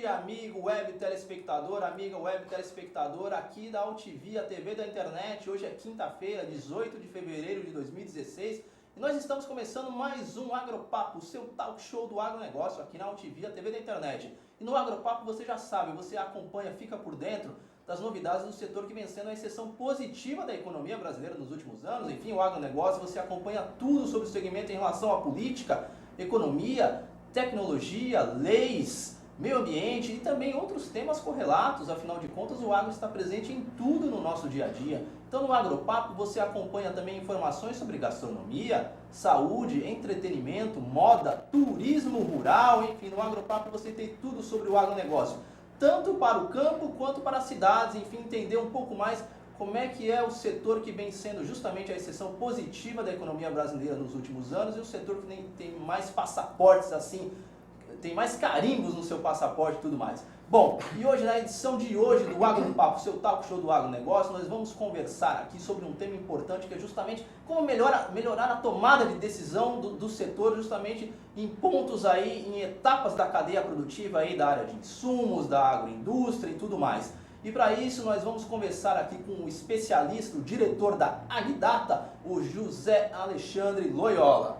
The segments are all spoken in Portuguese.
dia, amigo web telespectador, amiga web telespectadora aqui da Altivia TV da internet. Hoje é quinta-feira, 18 de fevereiro de 2016 e nós estamos começando mais um Agropapo, o seu talk show do agronegócio aqui na Altivia TV da internet. E no Agropapo você já sabe, você acompanha, fica por dentro das novidades do setor que vem sendo a exceção positiva da economia brasileira nos últimos anos. Enfim, o agronegócio, você acompanha tudo sobre o segmento em relação à política, economia, tecnologia, leis, meio ambiente e também outros temas correlatos. Afinal de contas, o agro está presente em tudo no nosso dia a dia. Então, no Agropapo, você acompanha também informações sobre gastronomia, saúde, entretenimento, moda, turismo rural. Enfim, no Agropapo você tem tudo sobre o agronegócio, tanto para o campo quanto para as cidades. Enfim, entender um pouco mais como é que é o setor que vem sendo justamente a exceção positiva da economia brasileira nos últimos anos e o setor que tem mais passaportes assim, tem mais carimbos no seu passaporte e tudo mais. Bom, e hoje, na edição de hoje do Agropapo, seu talk show do agronegócio, nós vamos conversar aqui sobre um tema importante que é justamente como melhorar a tomada de decisão do setor, justamente em pontos aí, em etapas da cadeia produtiva aí da área de insumos, da agroindústria e tudo mais. E para isso nós vamos conversar aqui com o especialista, o diretor da Agdata, o José Alexandre Loyola.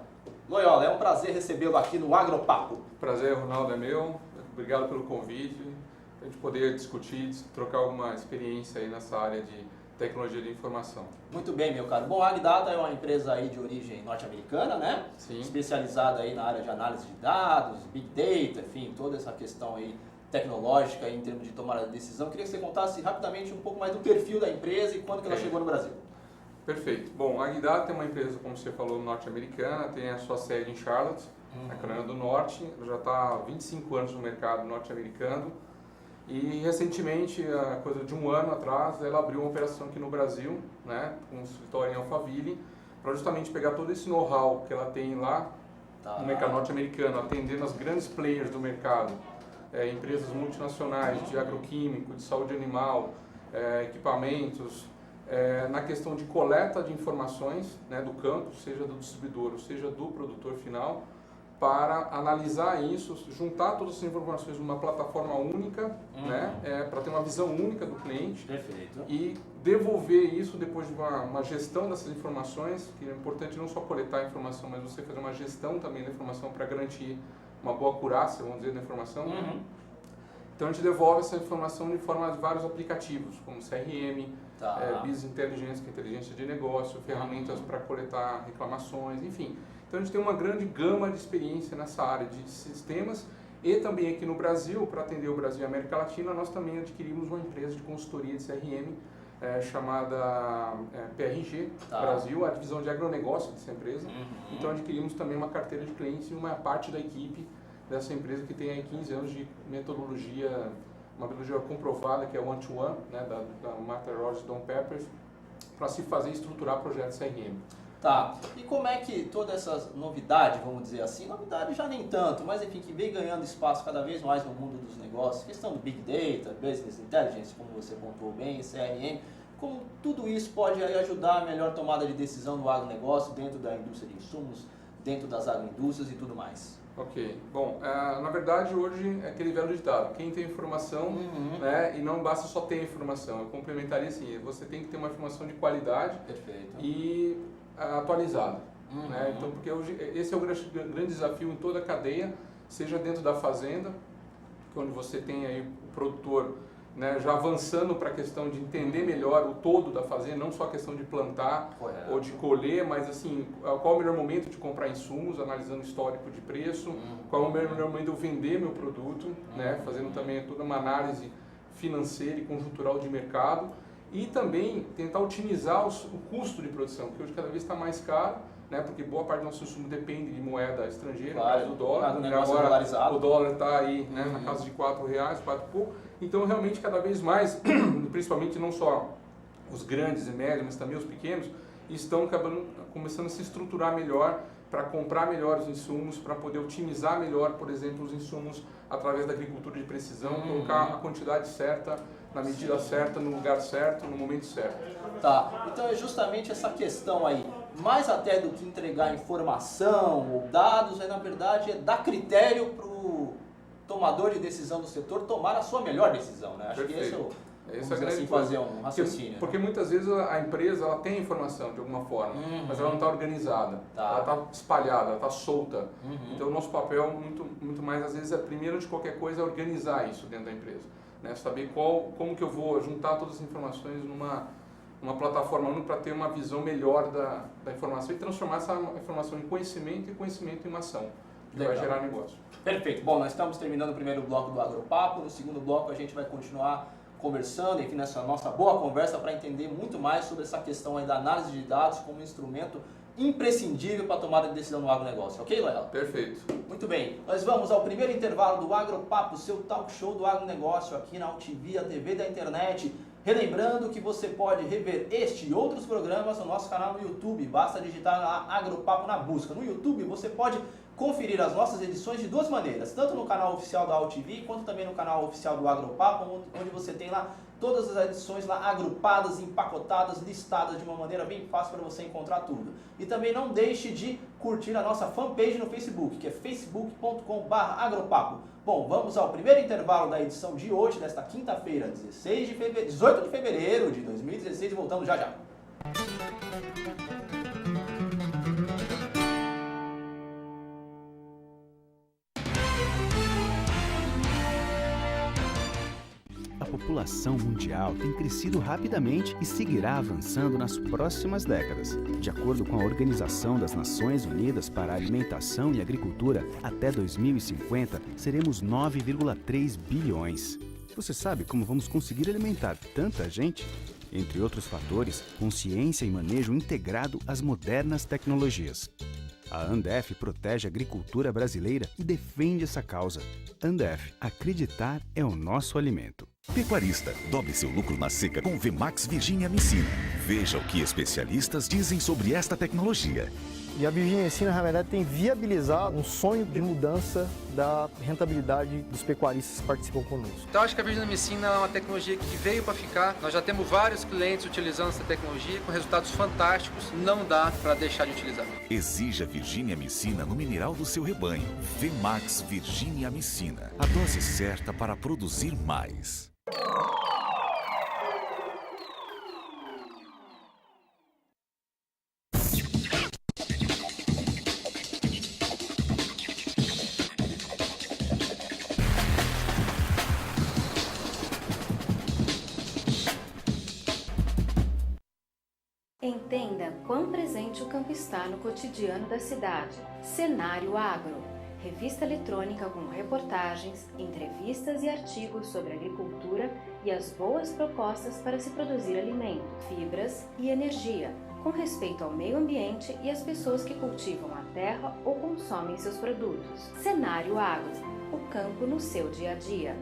Loyola, é um prazer recebê-lo aqui no Agropapo. Prazer, Ronaldo, é meu. Obrigado pelo convite. A gente poder discutir, trocar alguma experiência aí nessa área de tecnologia de informação. Muito bem, meu caro. Bom, a Agdata é uma empresa aí de origem norte-americana, né? Sim. Especializada aí na área de análise de dados, Big Data, enfim, toda essa questão aí tecnológica em termos de tomada de decisão. Queria que você contasse rapidamente um pouco mais do perfil da empresa e quando que ela chegou no Brasil. Perfeito. Bom, a Agdata é uma empresa, como você falou, norte-americana, tem a sua sede em Charlotte, na Carolina do Norte. Ela já está há 25 anos no mercado norte-americano e recentemente, a coisa de um ano atrás, ela abriu uma operação aqui no Brasil, né, com um escritório em Alphaville, para justamente pegar todo esse know-how que ela tem lá no mercado norte-americano, atendendo as grandes players do mercado. Empresas multinacionais de agroquímico, de saúde animal, equipamentos, na questão de coleta de informações, né, do campo, seja do distribuidor ou seja do produtor final, para analisar isso, juntar todas essas informações numa plataforma única, né, para ter uma visão única do cliente. Perfeito. E devolver isso depois de uma gestão dessas informações, que é importante não só coletar a informação, mas você fazer uma gestão também da informação para garantir uma boa acurácia, vamos dizer, da informação. Então a gente devolve essa informação de forma de vários aplicativos, como CRM, Business Intelligence, que é inteligência de negócio, ferramentas para coletar reclamações, enfim. Então a gente tem uma grande gama de experiência nessa área de sistemas e também aqui no Brasil, para atender o Brasil e a América Latina, nós também adquirimos uma empresa de consultoria de CRM chamada PRG Brasil, a divisão de agronegócio dessa empresa. Então adquirimos também uma carteira de clientes e uma parte da equipe dessa empresa que tem aí 15 anos de metodologia, uma metodologia comprovada, que é one-to-one, né, da Martha Rogers Don Peppers, para se fazer e estruturar projetos CRM. Tá, e como é que toda essa novidade, vamos dizer assim, novidade já nem tanto, mas enfim, que vem ganhando espaço cada vez mais no mundo dos negócios, questão do Big Data, Business Intelligence, como você pontuou bem, CRM, como tudo isso pode aí ajudar a melhor tomada de decisão do agronegócio, dentro da indústria de insumos, dentro das agroindústrias e tudo mais? Ok, bom, na verdade hoje é aquele velho ditado, quem tem informação, né, e não basta só ter informação, eu complementaria assim, você tem que ter uma informação de qualidade. Perfeito. E atualizada, né? Então, porque hoje esse é o grande desafio em toda a cadeia, seja dentro da fazenda, onde você tem aí o produtor, né, já avançando para a questão de entender melhor o todo da fazenda, não só a questão de plantar ou de colher, mas assim, qual é o melhor momento de comprar insumos, analisando o histórico de preço, qual é o melhor momento de eu vender meu produto, né, fazendo também toda uma análise financeira e conjuntural de mercado, e também tentar otimizar o custo de produção, que hoje cada vez está mais caro, né, porque boa parte do nosso insumo depende de moeda estrangeira, no caso do dólar, e agora o dólar está aí, né, na casa de R$4, 4 e pouco. Então realmente cada vez mais, principalmente não só os grandes e médios, mas também os pequenos, estão começando a se estruturar melhor para comprar melhores insumos, para poder otimizar melhor, por exemplo, os insumos através da agricultura de precisão, colocar a quantidade certa, na medida certa, no lugar certo, no momento certo. Tá, então é justamente essa questão aí, mais até do que entregar informação ou dados, na verdade é dar critério tomador de decisão do setor tomar a sua melhor decisão, né? Acho Perfeito. que esse é o... Essa é a Vamos grande assim coisa. fazer um raciocínio. Porque muitas vezes a empresa ela tem informação de alguma forma, mas ela não está organizada, ela está espalhada, ela está solta. Então o nosso papel muito mais às vezes é primeiro de qualquer coisa é organizar isso dentro da empresa, né? Saber como que eu vou juntar todas as informações numa plataforma única para ter uma visão melhor da informação e transformar essa informação em conhecimento e conhecimento em uma ação que vai gerar negócio. Perfeito. Bom, nós estamos terminando o primeiro bloco do Agropapo. No segundo bloco a gente vai continuar conversando, enfim, nessa nossa boa conversa para entender muito mais sobre essa questão aí da análise de dados como instrumento imprescindível para a tomada de decisão no agronegócio. Ok, Loyola? Perfeito. Muito bem. Nós vamos ao primeiro intervalo do Agropapo, seu talk show do agronegócio aqui na UTV, a TV da internet. Relembrando que você pode rever este e outros programas no nosso canal no YouTube. Basta digitar lá Agropapo na busca. No YouTube você pode conferir as nossas edições de duas maneiras, tanto no canal oficial da UTV, quanto também no canal oficial do Agropapo, onde você tem lá todas as edições lá agrupadas, empacotadas, listadas de uma maneira bem fácil para você encontrar tudo. E também não deixe de curtir a nossa fanpage no Facebook, que é facebook.com/agropapo. Bom, vamos ao primeiro intervalo da edição de hoje, desta quinta-feira, 18 de fevereiro de 2016, e voltamos já já. A população mundial tem crescido rapidamente e seguirá avançando nas próximas décadas. De acordo com a Organização das Nações Unidas para a Alimentação e Agricultura, até 2050 seremos 9,3 bilhões. Você sabe como vamos conseguir alimentar tanta gente? Entre outros fatores, consciência e manejo integrado às modernas tecnologias. A Andef protege a agricultura brasileira e defende essa causa. Andef, acreditar é o nosso alimento. Pecuarista, dobre seu lucro na seca com o VMAX Virginia Amicina. Veja o que especialistas dizem sobre esta tecnologia. E a Virginia Amicina, na verdade, tem viabilizado um sonho de mudança da rentabilidade dos pecuaristas que participam conosco. Então, acho que a Virginia Amicina é uma tecnologia que veio para ficar. Nós já temos vários clientes utilizando essa tecnologia com resultados fantásticos. Não dá para deixar de utilizar. Exija Virginia Amicina no mineral do seu rebanho. VMAX Virginia Amicina. A dose certa para produzir mais. Entenda quão presente o campo está no cotidiano da cidade. Cenário Agro, revista eletrônica com reportagens, entrevistas e artigos sobre agricultura e as boas propostas para se produzir alimento, fibras e energia, com respeito ao meio ambiente e às pessoas que cultivam a terra ou consomem seus produtos. Cenário Agro, o campo no seu dia a dia.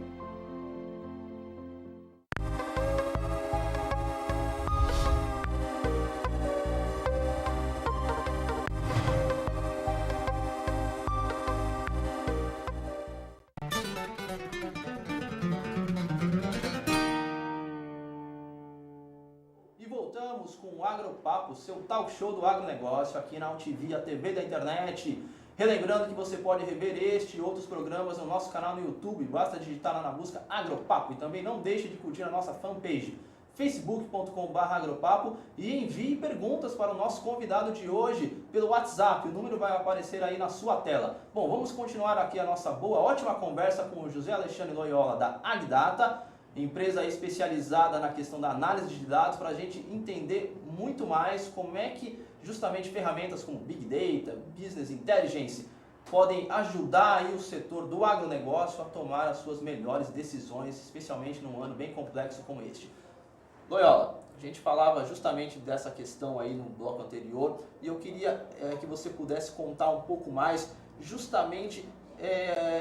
Com o Agropapo, seu talk show do agronegócio aqui na UTV, a TV da internet. Relembrando que você pode rever este e outros programas no nosso canal no YouTube. Basta digitar lá na busca Agropapo. E também não deixe de curtir a nossa fanpage facebook.com/agropapo e envie perguntas para o nosso convidado de hoje pelo WhatsApp. O número vai aparecer aí na sua tela. Bom, vamos continuar aqui a nossa boa, ótima conversa com o José Alexandre Loyola da Agdata, empresa especializada na questão da análise de dados, para a gente entender muito mais como é que justamente ferramentas como Big Data, Business Intelligence podem ajudar aí o setor do agronegócio a tomar as suas melhores decisões, especialmente num ano bem complexo como este. Loyola, a gente falava justamente dessa questão aí no bloco anterior e eu queria que você pudesse contar um pouco mais justamente.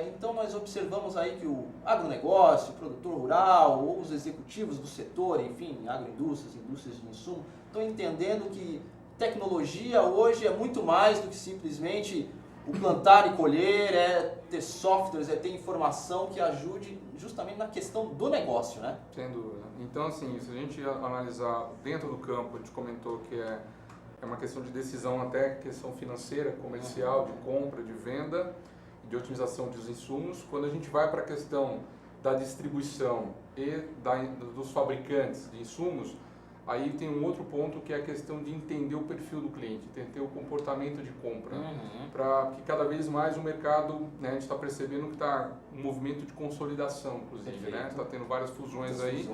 Então nós observamos aí que o agronegócio, o produtor rural ou os executivos do setor, enfim, agroindústrias, indústrias de insumo, estão entendendo que tecnologia hoje é muito mais do que simplesmente o plantar e colher, é ter softwares, é ter informação que ajude justamente na questão do negócio, né? Sem dúvida. Então, assim, se a gente analisar dentro do campo, a gente comentou que é uma questão de decisão até questão financeira, comercial, de compra, de venda, de otimização dos insumos. Quando a gente vai para a questão da distribuição e dos fabricantes de insumos, aí tem um outro ponto que é a questão de entender o perfil do cliente, entender o comportamento de compra, para que cada vez mais o mercado, né, a gente está percebendo que está um movimento de consolidação, inclusive, né? Está tendo várias fusões aí,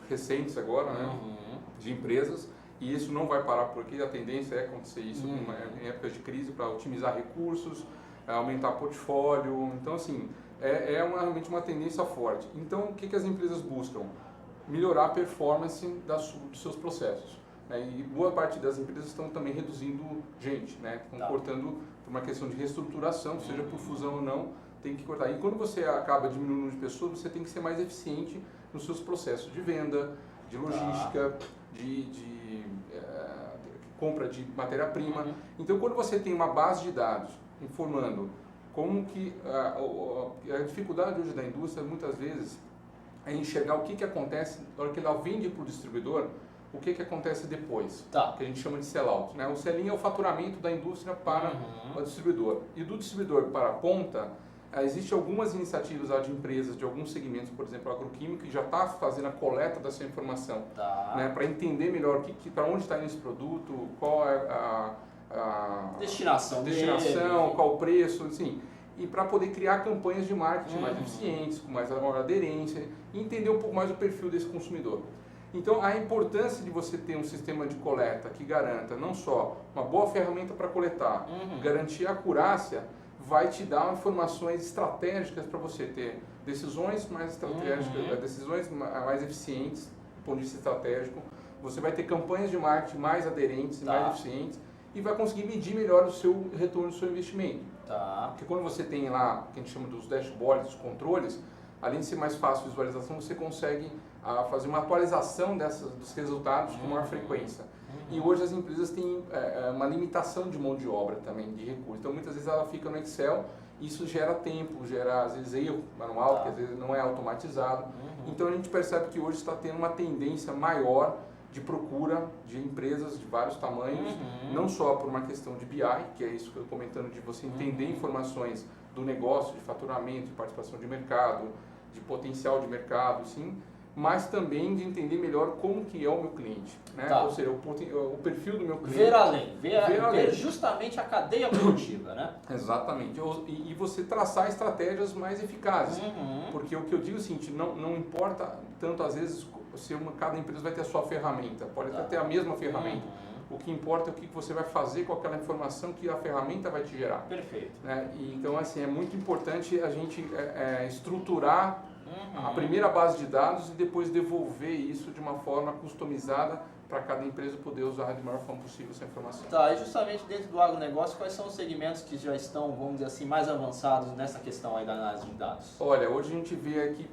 recentes agora, né, de empresas, e isso não vai parar por aqui, a tendência é acontecer isso em épocas de crise para otimizar recursos, aumentar portfólio, então assim, realmente uma tendência forte. Então o que as empresas buscam? Melhorar a performance dos seus processos. E boa parte das empresas estão também reduzindo gente, né? Estão cortando por uma questão de reestruturação, seja por fusão ou não, tem que cortar. E quando você acaba diminuindo o número de pessoas, você tem que ser mais eficiente nos seus processos de venda, de logística, de compra de matéria-prima. Então, quando você tem uma base de dados informando como que a dificuldade hoje da indústria, muitas vezes, é enxergar o que acontece na hora que ela vende para o distribuidor, o que acontece depois, que a gente chama de sell-out, né? O sell-in é o faturamento da indústria para o distribuidor. E do distribuidor para a ponta, existem algumas iniciativas de empresas de alguns segmentos, por exemplo, agroquímico, que já está fazendo a coleta dessa informação, né? Para entender melhor para onde está indo esse produto, qual é a destinação, qual o preço, assim. E para poder criar campanhas de marketing mais eficientes, com mais aderência, e entender um pouco mais o perfil desse consumidor. Então, a importância de você ter um sistema de coleta que garanta não só uma boa ferramenta para coletar, garantir a acurácia, vai te dar informações estratégicas para você ter decisões mais estratégicas, decisões mais eficientes, do ponto de vista estratégico. Você vai ter campanhas de marketing mais aderentes e mais eficientes, e vai conseguir medir melhor o seu retorno do seu investimento. Porque quando você tem lá, que a gente chama dos dashboards, dos controles, além de ser mais fácil a visualização, você consegue fazer uma atualização dos resultados com maior frequência. E hoje as empresas têm uma limitação de mão de obra também, de recursos. Então muitas vezes ela fica no Excel, isso gera tempo, gera às vezes erro manual, porque às vezes não é automatizado. Então a gente percebe que hoje está tendo uma tendência maior de procura de empresas de vários tamanhos, não só por uma questão de BI, que é isso que eu estou comentando, de você entender informações do negócio, de faturamento, de participação de mercado, de potencial de mercado, sim, mas também de entender melhor como que é o meu cliente, né? Ou seja, o perfil do meu cliente. Ver além, ver justamente a cadeia produtiva, né? Exatamente, e você traçar estratégias mais eficazes, porque o que eu digo é o seguinte, não importa tanto às vezes se cada empresa vai ter a sua ferramenta, pode até ter a mesma ferramenta. O que importa é o que você vai fazer com aquela informação que a ferramenta vai te gerar. Perfeito. Né? E, então, assim, é muito importante a gente estruturar a primeira base de dados e depois devolver isso de uma forma customizada para cada empresa poder usar da melhor forma possível essa informação. E justamente dentro do agronegócio, quais são os segmentos que já estão, vamos dizer assim, mais avançados nessa questão aí da análise de dados? Olha, hoje a gente vê aqui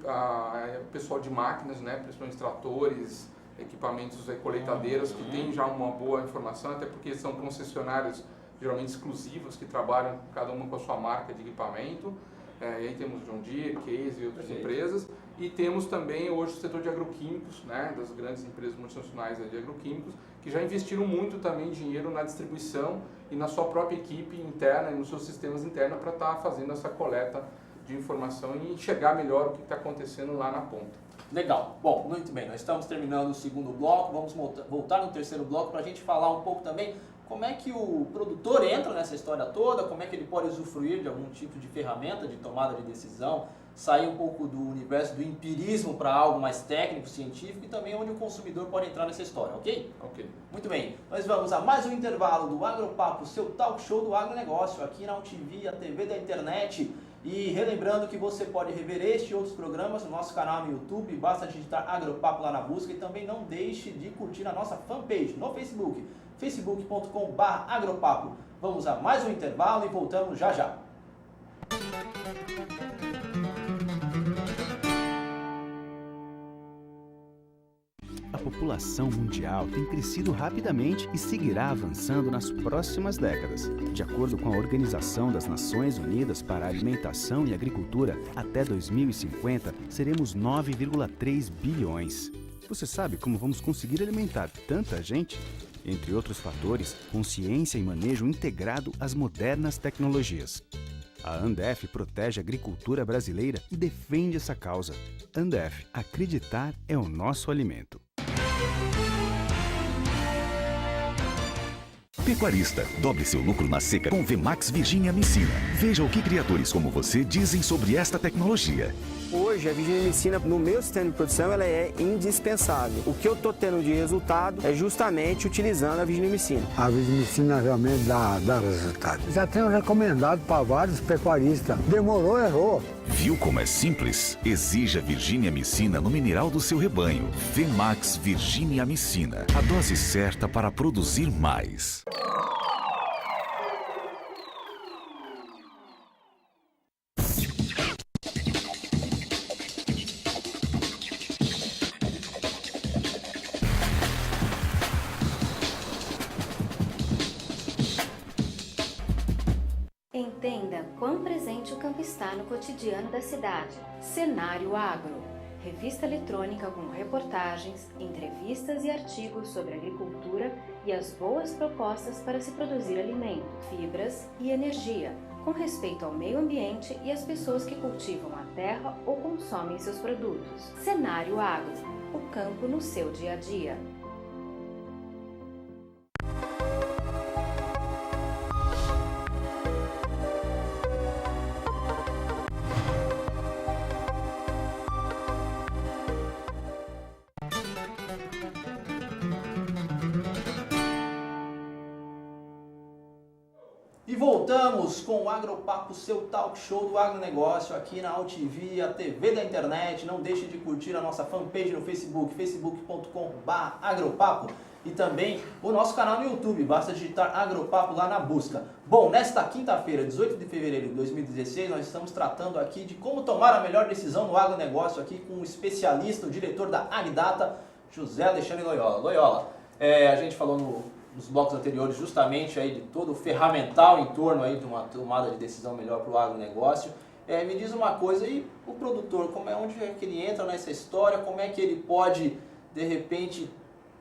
o pessoal de máquinas, né, principalmente tratores, equipamentos, coletadeiras, que tem já uma boa informação, até porque são concessionários geralmente exclusivos, que trabalham cada uma com a sua marca de equipamento. E aí temos John Deere, Case e outras empresas. E temos também hoje o setor de agroquímicos, né, das grandes empresas multinacionais de agroquímicos, que já investiram muito também dinheiro na distribuição e na sua própria equipe interna e nos seus sistemas internos para estar fazendo essa coleta de informação e enxergar melhor o que está acontecendo lá na ponta. Legal. Bom, muito bem, nós estamos terminando o segundo bloco, vamos voltar no terceiro bloco para a gente falar um pouco também como é que o produtor entra nessa história toda, como é que ele pode usufruir de algum tipo de ferramenta de tomada de decisão, sair um pouco do universo do empirismo para algo mais técnico, científico e também onde o consumidor pode entrar nessa história, ok? Ok. Muito bem, nós vamos a mais um intervalo do Agropapo, seu talk show do agronegócio, aqui na UTV, a TV da internet. E relembrando que você pode rever este e outros programas no nosso canal no YouTube, basta digitar Agropapo lá na busca e também não deixe de curtir a nossa fanpage no Facebook, facebook.com/agropapo. Vamos a mais um intervalo e voltamos já já. A população mundial tem crescido rapidamente e seguirá avançando nas próximas décadas. De acordo com a Organização das Nações Unidas para a Alimentação e Agricultura, até 2050 seremos 9,3 bilhões. Você sabe como vamos conseguir alimentar tanta gente? Entre outros fatores, consciência e manejo integrado às modernas tecnologias. A Andef protege a agricultura brasileira e defende essa causa. Andef, acreditar é o nosso alimento. Pecuarista, dobre seu lucro na seca com Vemax Virginia Amicina. Veja o que criadores como você dizem sobre esta tecnologia. Hoje, a Virginia Amicina, no meu sistema de produção, ela é indispensável. O que eu estou tendo de resultado é justamente utilizando a Virginia Amicina. A Virginia Amicina realmente dá resultado. Já tenho recomendado para vários pecuaristas. Demorou, errou. Viu como é simples? Exija Virginia Amicina no mineral do seu rebanho. Vemax Virginia Amicina. A dose certa para produzir mais. Entenda quão presente o campo está no cotidiano da cidade. Cenário Agro, revista eletrônica com reportagens, entrevistas e artigos sobre agricultura e as boas propostas para se produzir alimento, fibras e energia, com respeito ao meio ambiente e às pessoas que cultivam a terra ou consomem seus produtos. Cenário Agro, o campo no seu dia a dia. E voltamos com o Agropapo, seu talk show do agronegócio aqui na UTV, a TV da internet. Não deixe de curtir a nossa fanpage no Facebook, facebook.com/agropapo, e também o nosso canal no YouTube, basta digitar Agropapo lá na busca. Bom, nesta quinta-feira, 18 de fevereiro de 2016, nós estamos tratando aqui de como tomar a melhor decisão no agronegócio aqui com o especialista, o diretor da Agdata, José Alexandre Loyola. Loyola, a gente falou nos blocos anteriores justamente aí de todo o ferramental em torno aí de uma tomada de decisão melhor para o agronegócio. Me diz uma coisa aí, o produtor, onde é que ele entra nessa história, como é que ele pode, de repente,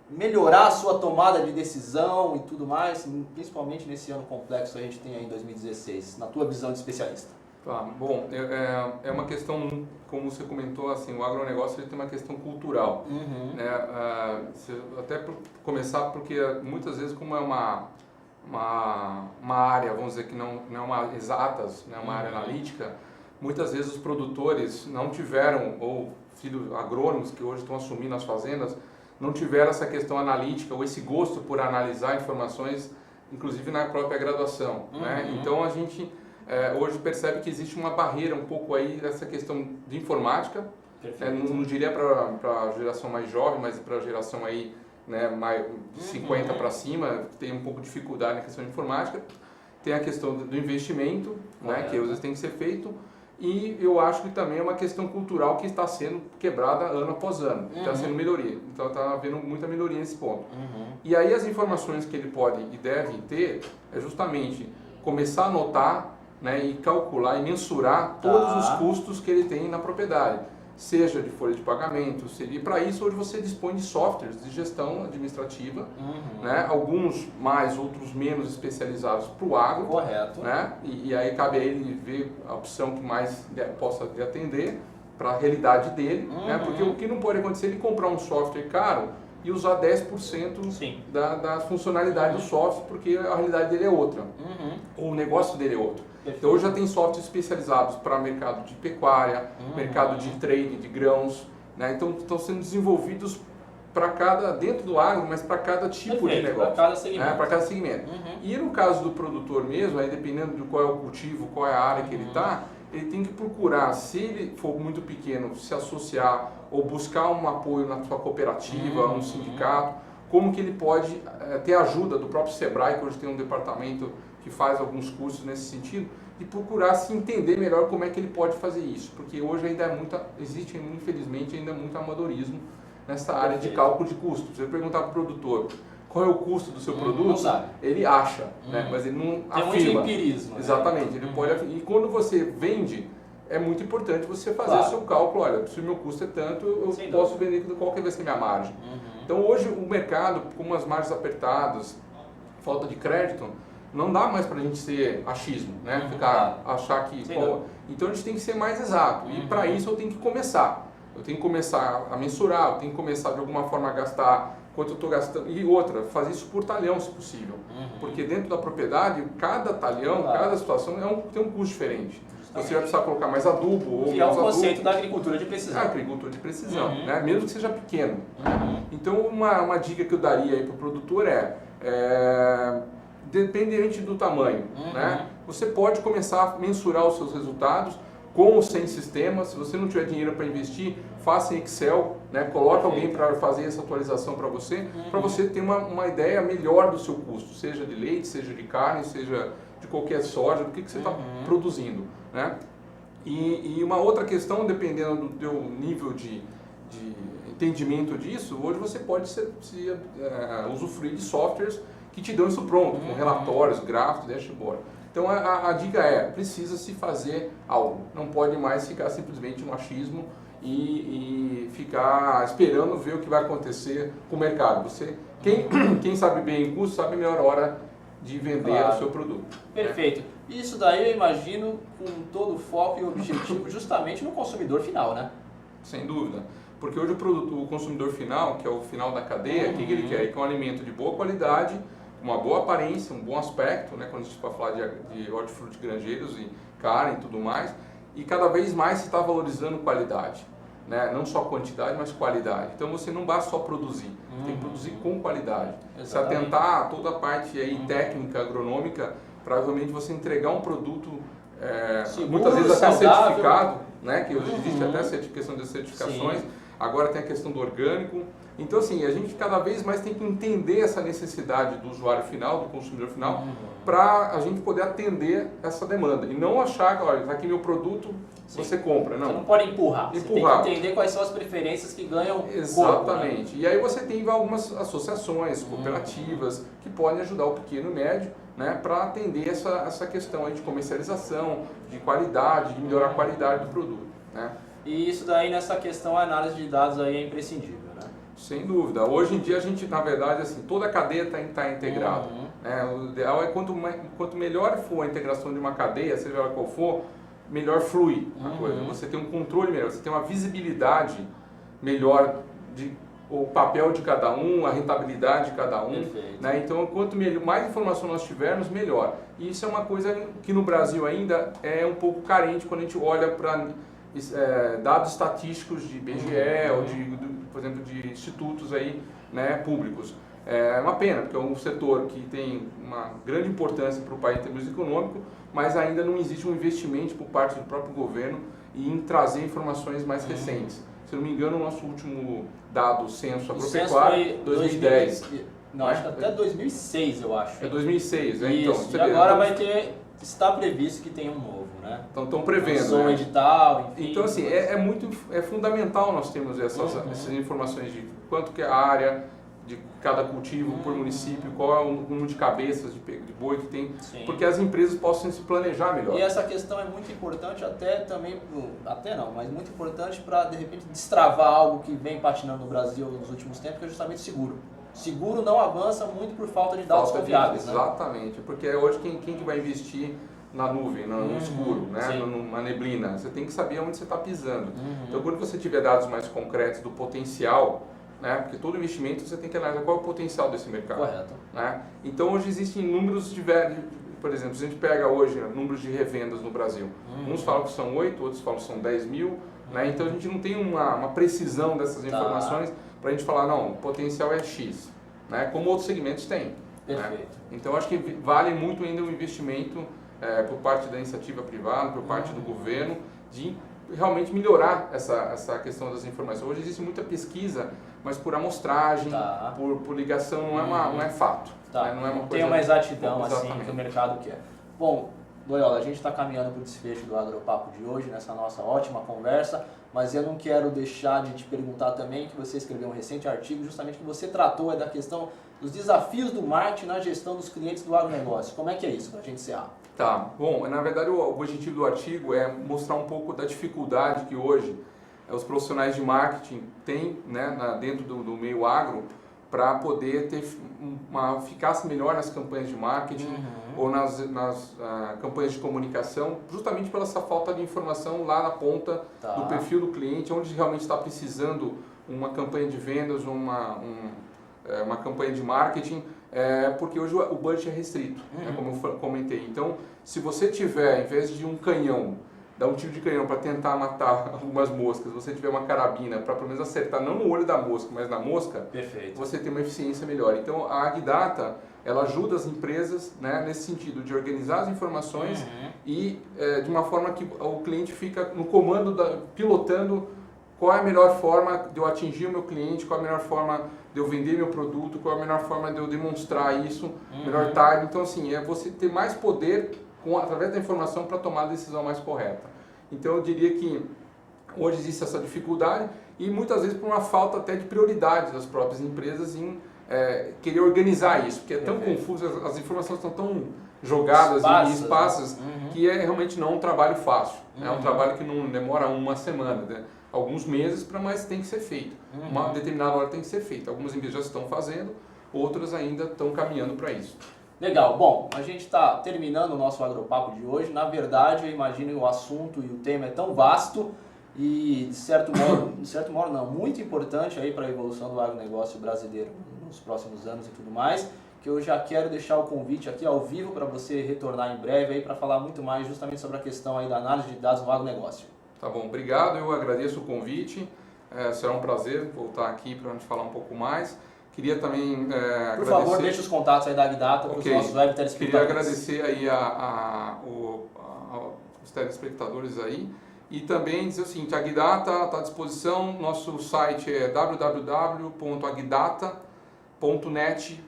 melhorar a sua tomada de decisão e tudo mais, principalmente nesse ano complexo que a gente tem aí em 2016, na tua visão de especialista? Tá, bom, é uma questão, como você comentou, assim, o agronegócio ele tem uma questão cultural, né? Até por começar, porque muitas vezes, como é uma área, vamos dizer que não é uma exatas, né, uma área analítica, muitas vezes os produtores não tiveram, ou filhos agrônomos que hoje estão assumindo as fazendas, não tiveram essa questão analítica ou esse gosto por analisar informações, inclusive na própria graduação, né? Então a gente hoje percebe que existe uma barreira um pouco aí dessa questão de informática, não diria para a geração mais jovem, mas para a geração aí, né, mais de 50 para cima, tem um pouco de dificuldade na questão de informática. Tem a questão do investimento, né, que às vezes tem que ser feito, e eu acho que também é uma questão cultural que está sendo quebrada ano após ano, está sendo melhoria, então está havendo muita melhoria nesse ponto. E aí as informações que ele pode e deve ter é justamente começar a anotar, né, e calcular e mensurar todos os custos que ele tem na propriedade, seja de folha de pagamento, e para isso hoje você dispõe de softwares de gestão administrativa, né, alguns mais, outros menos especializados para o agro. Correto. Né, e aí cabe a ele ver a opção que mais possa lhe atender para a realidade dele, né, porque o que não pode acontecer é ele comprar um software caro e usar 10% da funcionalidade do software, porque a realidade dele é outra, ou o negócio dele é outro. Então hoje já tem softwares especializados para mercado de pecuária, mercado de trade, de grãos, né? Então estão sendo desenvolvidos para cada, dentro do agro, mas para cada tipo de negócio. Para cada segmento. Para cada segmento. E no caso do produtor mesmo, aí dependendo de qual é o cultivo, qual é a área que ele está, ele tem que procurar, se ele for muito pequeno, se associar ou buscar um apoio na sua cooperativa, um sindicato, como que ele pode ter ajuda do próprio Sebrae, que hoje tem um departamento que faz alguns cursos nesse sentido, e procurar se entender melhor como é que ele pode fazer isso, porque hoje ainda existe infelizmente ainda muito amadorismo nessa área de cálculo de custo. Se você perguntar para o produtor qual é o custo do seu produto, ele acha, né? Mas ele não afirma. Tem muito empirismo. Exatamente, ele pode afirmar. E quando você vende, é muito importante você fazer o seu cálculo. Olha, se o meu custo é tanto, eu posso vender, qual que vai ser a minha margem. Então hoje o mercado, com as margens apertadas, falta de crédito, não dá mais para a gente ser achismo, né? Achar que... então a gente tem que ser mais exato. E para isso eu tenho que começar. Eu tenho que começar a mensurar, eu tenho que começar de alguma forma a gastar quanto eu estou gastando. E outra, fazer isso por talhão, se possível. Porque dentro da propriedade, cada talhão, cada situação tem um custo diferente. Você vai precisar colocar mais adubo ou menos adubo. É o conceito da agricultura de precisão. Agricultura de precisão, né? Mesmo que seja pequeno. Então, uma dica que eu daria aí para o produtor dependente do tamanho, né? Você pode começar a mensurar os seus resultados com ou sem sistema. Se você não tiver dinheiro para investir, faça em Excel, né? Coloque alguém para fazer essa atualização para você ter uma ideia melhor do seu custo, seja de leite, seja de carne, seja de qualquer soja, do que você está produzindo, né? E uma outra questão, dependendo do teu nível de entendimento disso, hoje você pode usufruir de softwares que te dão isso pronto, com relatórios, gráficos, dashboard. Então a dica precisa se fazer algo, não pode mais ficar simplesmente no achismo e ficar esperando ver o que vai acontecer com o mercado. Quem sabe bem o custo, sabe a melhor hora de vender o seu produto. Perfeito. Isso daí eu imagino com todo o foco e objetivo justamente no consumidor final, né? Sem dúvida. Porque hoje o consumidor final, que é o final da cadeia, o que ele quer? Ele quer um alimento de boa qualidade, uma boa aparência, um bom aspecto, né? Quando a gente vai falar de hortifruti granjeiros e carne e tudo mais, e cada vez mais se está valorizando qualidade, né? Não só quantidade, mas qualidade. Então você não basta só produzir, tem que produzir com qualidade. Se atentar a toda a parte aí técnica, agronômica, para realmente você entregar um produto seguro, muitas vezes até saudável, certificado, né? Que hoje existe até a questão das certificações. Agora tem a questão do orgânico. Então, assim, a gente cada vez mais tem que entender essa necessidade do usuário final, do consumidor final, para a gente poder atender essa demanda. E não achar que, olha, está aqui meu produto, você compra. Não. Você não pode empurrar. Você tem que entender quais são as preferências que ganham Exatamente. corpo, né? E aí você tem algumas associações, cooperativas, que podem ajudar o pequeno e médio, né, para atender essa questão aí de comercialização, de qualidade, de melhorar a qualidade do produto, né? E isso daí, nessa questão, a análise de dados aí é imprescindível, né? Sem dúvida. Hoje em dia a gente, na verdade, assim, toda a cadeia está integrada. Né? O ideal é quanto melhor for a integração de uma cadeia, seja ela qual for, melhor flui a coisa. Você tem um controle melhor, você tem uma visibilidade melhor de o papel de cada um, a rentabilidade de cada um. Né? Então, quanto mais informação nós tivermos, melhor. E isso é uma coisa que no Brasil ainda é um pouco carente quando a gente olha para dados estatísticos de IBGE ou por exemplo, de institutos aí, né, públicos. É uma pena, porque é um setor que tem uma grande importância para o país em termos econômicos, mas ainda não existe um investimento por parte do próprio governo em trazer informações mais recentes. Se não me engano, o nosso último dado censo agropecuário, 2010. Não, acho que até 2006, eu acho. É 2006, né? Isso, então, e agora está previsto que tenha um novo, né? Então estão prevendo, né? edital, enfim. Então assim, é fundamental nós termos essas informações de quanto que é a área de cada cultivo por município, qual é o número de cabeças de boi que tem, porque as empresas possam se planejar melhor. E essa questão é muito importante mas muito importante para, de repente, destravar algo que vem patinando no Brasil nos últimos tempos, que é justamente seguro. Seguro não avança muito por falta de dados confiáveis, né? Exatamente, porque hoje quem que vai investir na nuvem, no escuro, né? Numa neblina? Você tem que saber onde você está pisando. Então, quando você tiver dados mais concretos do potencial, né? Porque todo investimento você tem que analisar qual é o potencial desse mercado. Correto. Né? Então, hoje existem números diversos. Por exemplo, se a gente pega hoje números de revendas no Brasil, uns falam que são 8, outros falam que são 10 mil, né? Então a gente não tem uma precisão dessas informações para a gente falar, não, o potencial é X, né? Como outros segmentos têm. Perfeito. Né? Então acho que vale muito ainda o investimento por parte da iniciativa privada, por parte do governo, de realmente melhorar essa questão das informações. Hoje existe muita pesquisa, mas por amostragem, por ligação, não é fato. Né? Não é uma tem uma exatidão assim que o mercado quer. Bom, Loyola, a gente está caminhando para o desfecho do Agropapo de hoje, nessa nossa ótima conversa, mas eu não quero deixar de te perguntar também que você escreveu um recente artigo, justamente que você tratou da questão dos desafios do marketing na gestão dos clientes do agronegócio. Como é que é isso, para a gente encerrar? Tá, bom, na verdade o objetivo do artigo é mostrar um pouco da dificuldade que hoje os profissionais de marketing têm, né, dentro do meio agro, para poder ter uma eficácia melhor nas campanhas de marketing ou nas campanhas de comunicação, justamente pela essa falta de informação lá na ponta do perfil do cliente, onde realmente está precisando uma campanha de vendas, uma campanha de marketing, porque hoje o budget é restrito, né, como eu comentei. Então, se você tiver, em vez de um canhão, dar um tiro de canhão para tentar matar algumas moscas, você tiver uma carabina para pelo menos acertar não no olho da mosca, mas na mosca, perfeito, você tem uma eficiência melhor. Então a Agdata, ela ajuda as empresas, né, nesse sentido de organizar as informações e de uma forma que o cliente fica no comando, pilotando qual é a melhor forma de eu atingir o meu cliente, qual é a melhor forma de eu vender meu produto, qual é a melhor forma de eu demonstrar isso, melhor time. Então assim, é você ter mais poder através da informação para tomar a decisão mais correta. Então eu diria que hoje existe essa dificuldade e muitas vezes por uma falta até de prioridade das próprias empresas em querer organizar isso, porque é tão confuso, as informações estão tão jogadas e esparsas que realmente não é um trabalho fácil. É um trabalho que não demora uma semana, né? Alguns meses, mas tem que ser feito. Uma determinada hora tem que ser feita. Algumas empresas já estão fazendo, outras ainda estão caminhando para isso. Legal, bom, a gente está terminando o nosso Agropapo de hoje. Na verdade, eu imagino que o assunto e o tema é tão vasto e, de certo modo não, muito importante aí para a evolução do agronegócio brasileiro nos próximos anos e tudo mais, que eu já quero deixar o convite aqui ao vivo para você retornar em breve aí para falar muito mais justamente sobre a questão aí da análise de dados no agronegócio. Tá bom, obrigado, eu agradeço o convite, será um prazer voltar aqui para a gente falar um pouco mais. Queria também por favor, deixe os contatos aí da Agdata para os nossos web telespectadores. Queria agradecer aí os telespectadores aí e também dizer o seguinte, a Agdata está à disposição, nosso site é www.agdata.net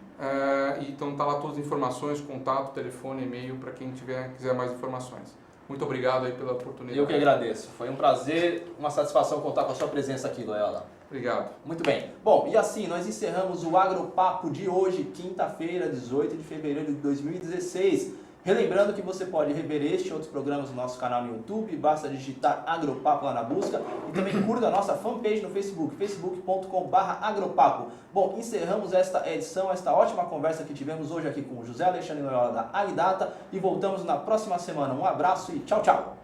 então está lá todas as informações, contato, telefone, e-mail para quem quiser mais informações. Muito obrigado aí pela oportunidade. Eu que agradeço, foi um prazer, uma satisfação contar com a sua presença aqui, Loyola. Obrigado. Muito bem. Bom, e assim nós encerramos o Agropapo de hoje, quinta-feira, 18 de fevereiro de 2016. Relembrando que você pode rever este e outros programas no nosso canal no YouTube, basta digitar Agropapo lá na busca e também curta a nossa fanpage no Facebook, facebook.com/agropapo. Bom, encerramos esta edição, esta ótima conversa que tivemos hoje aqui com o José Alexandre Loyola da Agdata e voltamos na próxima semana. Um abraço e tchau, tchau!